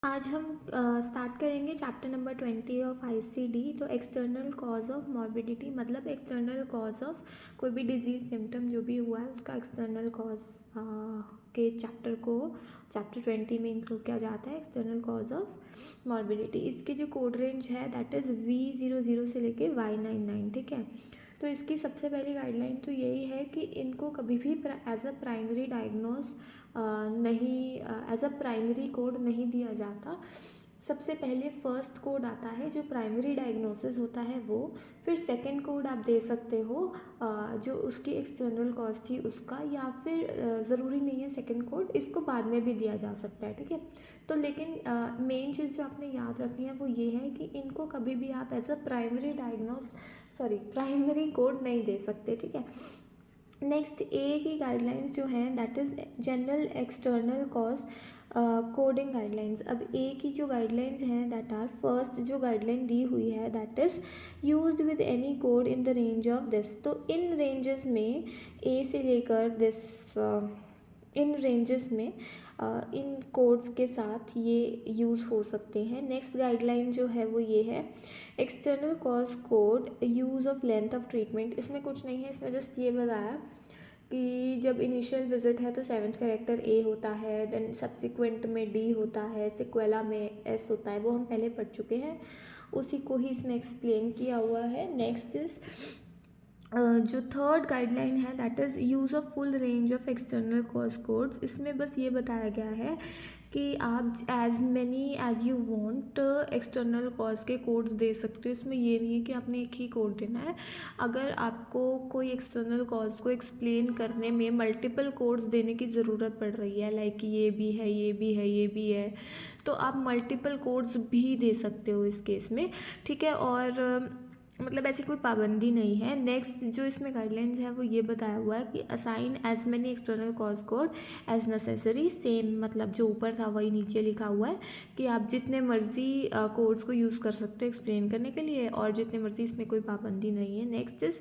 आज हम स्टार्ट करेंगे चैप्टर नंबर 20 ऑफ आईसीडी। तो एक्सटर्नल कॉज ऑफ मॉर्बिडिटी मतलब एक्सटर्नल कॉज ऑफ कोई भी डिजीज सिम्टम जो भी हुआ है उसका एक्सटर्नल कॉज के चैप्टर 20 में इंक्लूड किया जाता है। एक्सटर्नल कॉज ऑफ मॉर्बिडिटी, इसकी जो कोड रेंज है दैट इज़ V00 से लेके Y99, ठीक है। तो इसकी सबसे पहली गाइडलाइन तो यही है कि इनको कभी भी एज अ प्राइमरी डायग्नोज नहीं, एज अ प्राइमरी कोड नहीं दिया जाता। सबसे पहले फर्स्ट कोड आता है जो प्राइमरी डायग्नोसिस होता है वो, फिर सेकंड कोड आप दे सकते हो जो उसकी एक्सटर्नल कॉज थी उसका, या फिर ज़रूरी नहीं है सेकंड कोड, इसको बाद में भी दिया जा सकता है, ठीक है। तो लेकिन मेन चीज़ जो आपने याद रखनी है वो ये है कि इनको कभी भी आप एज अ प्राइमरी कोड नहीं दे सकते, ठीक है। नेक्स्ट ए की गाइडलाइंस जो हैं that is general external cause coding guidelines. अब ए की जो गाइडलाइंस हैं दैट आर, फर्स्ट जो गाइडलाइन दी हुई है that is used with any code in the range of this. तो इन रेंजेस में ए से लेकर दिस, इन रेंजेस में इन कोड्स के साथ ये यूज़ हो सकते हैं। नेक्स्ट गाइडलाइन जो है वो ये है external cause code use of length of treatment. इसमें कुछ नहीं है, इसमें जस्ट ये बताया कि जब इनिशियल विजिट है तो 7th कैरेक्टर ए होता है, देन सब्सिक्वेंट में डी होता है, सिक्वेला में एस होता है, वो हम पहले पढ़ चुके हैं, उसी को ही इसमें एक्सप्लेन किया हुआ है। नेक्स्ट इज़ जो थर्ड गाइडलाइन है that is use of full range of external cause codes. इसमें बस ये बताया गया है कि आप as many as you want external cause के कोड्स दे सकते हो। इसमें ये नहीं है कि आपने एक ही कोड देना है। अगर आपको कोई एक्सटर्नल कॉज को एक्सप्लेन करने में मल्टीपल कोड्स देने की ज़रूरत पड़ रही है, लाइक ये भी है, ये भी है, ये भी है, तो आप मल्टीपल कोड्स भी दे सकते हो इस केस में, ठीक है। और मतलब ऐसी कोई पाबंदी नहीं है। नेक्स्ट जो इसमें गाइडलाइंस है वो ये बताया हुआ है कि assign as many external cause code as necessary. Same मतलब जो ऊपर था वही नीचे लिखा हुआ है कि आप जितने मर्जी कोड्स को यूज़ कर सकते हो एक्सप्लेन करने के लिए, और जितने मर्जी, इसमें कोई पाबंदी नहीं है। Next is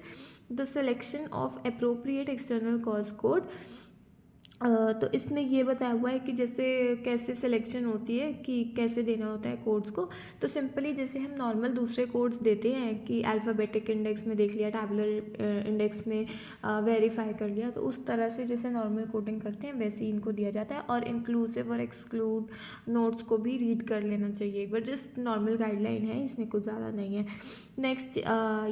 the selection of appropriate external cause code. तो इसमें ये बताया हुआ है कि जैसे कैसे सिलेक्शन होती है कि कैसे देना होता है कोड्स को। तो सिंपली जैसे हम नॉर्मल दूसरे कोड्स देते हैं कि अल्फ़ाबेटिक इंडेक्स में देख लिया, टैबुलर इंडेक्स में वेरीफाई कर लिया, तो उस तरह से जैसे नॉर्मल कोडिंग करते हैं वैसे ही इनको दिया जाता है। और इंक्लूसिव और एक्सक्लूड नोट्स को भी रीड कर लेना चाहिए एक बार, जस्ट नॉर्मल गाइडलाइन है, इसमें कुछ ज़्यादा नहीं है। नेक्स्ट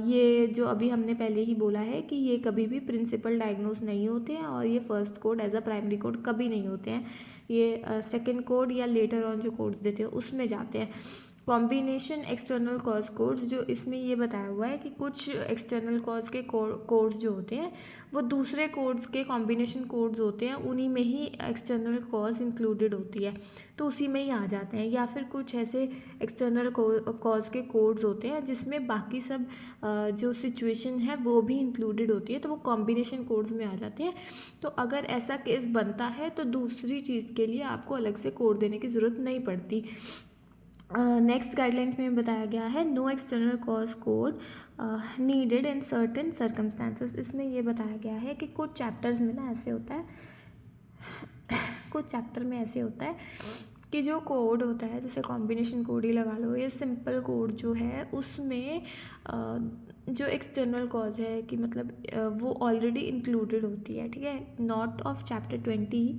ये जो अभी हमने पहले ही बोला है कि ये कभी भी प्रिंसिपल डायग्नोज नहीं होते हैं, और ये first code as a primary code कभी नहीं होते हैं, ये सेकंड कोड या लेटर ऑन जो कोड्स देते हैं उसमें जाते हैं। कॉम्बिनेशन एक्सटर्नल कॉज कोड्स, जो इसमें ये बताया हुआ है कि कुछ एक्सटर्नल कॉज के कोड्स जो होते हैं वो दूसरे कोड्स के कॉम्बिनेशन कोड्स होते हैं, उन्हीं में ही एक्सटर्नल कॉज इंक्लूडेड होती है, तो उसी में ही आ जाते हैं। या फिर कुछ ऐसे एक्सटर्नल कॉज के कोड्स होते हैं जिसमें बाकी सब जो सिचुएशन है वो भी इंक्लूडेड होती है, तो वो कॉम्बिनेशन कोड्स में आ जाते हैं। तो अगर ऐसा केस बनता है तो दूसरी चीज़ के लिए आपको अलग से कोड देने की ज़रूरत नहीं पड़ती। नेक्स्ट गाइडलाइंस में बताया गया है no external cause code needed in certain circumstances. इसमें ये बताया गया है कि कुछ चैप्टर्स में ना ऐसे होता है कुछ चैप्टर में ऐसे होता है कि जो कोड होता है, जैसे कॉम्बिनेशन कोड ही लगा लो, ये सिंपल कोड जो है उसमें जो एक्सटर्नल कॉज है कि मतलब वो ऑलरेडी इंक्लूडेड होती है, ठीक है। Not of chapter 20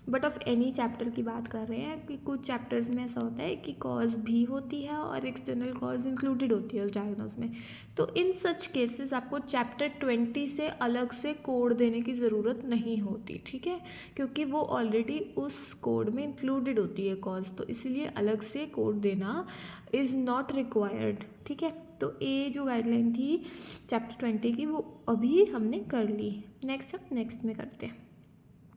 but of any chapter की बात कर रहे हैं कि कुछ चैप्टर्स में ऐसा होता है कि कॉज भी होती है और एक्सटर्नल कॉज इंक्लूडेड होती है उस डायग्नोज में। तो इन सच केसेस आपको चैप्टर 20 से अलग से कोड देने की ज़रूरत नहीं होती, ठीक है, क्योंकि वो ऑलरेडी उस कोड में इंक्लूडेड होती है कॉज, तो इसलिए अलग से कोड देना इज़ नॉट रिक्वायर्ड, ठीक है। तो ये जो गाइडलाइन थी चैप्टर 20 की वो अभी हमने कर ली। नेक्स्ट में करते हैं।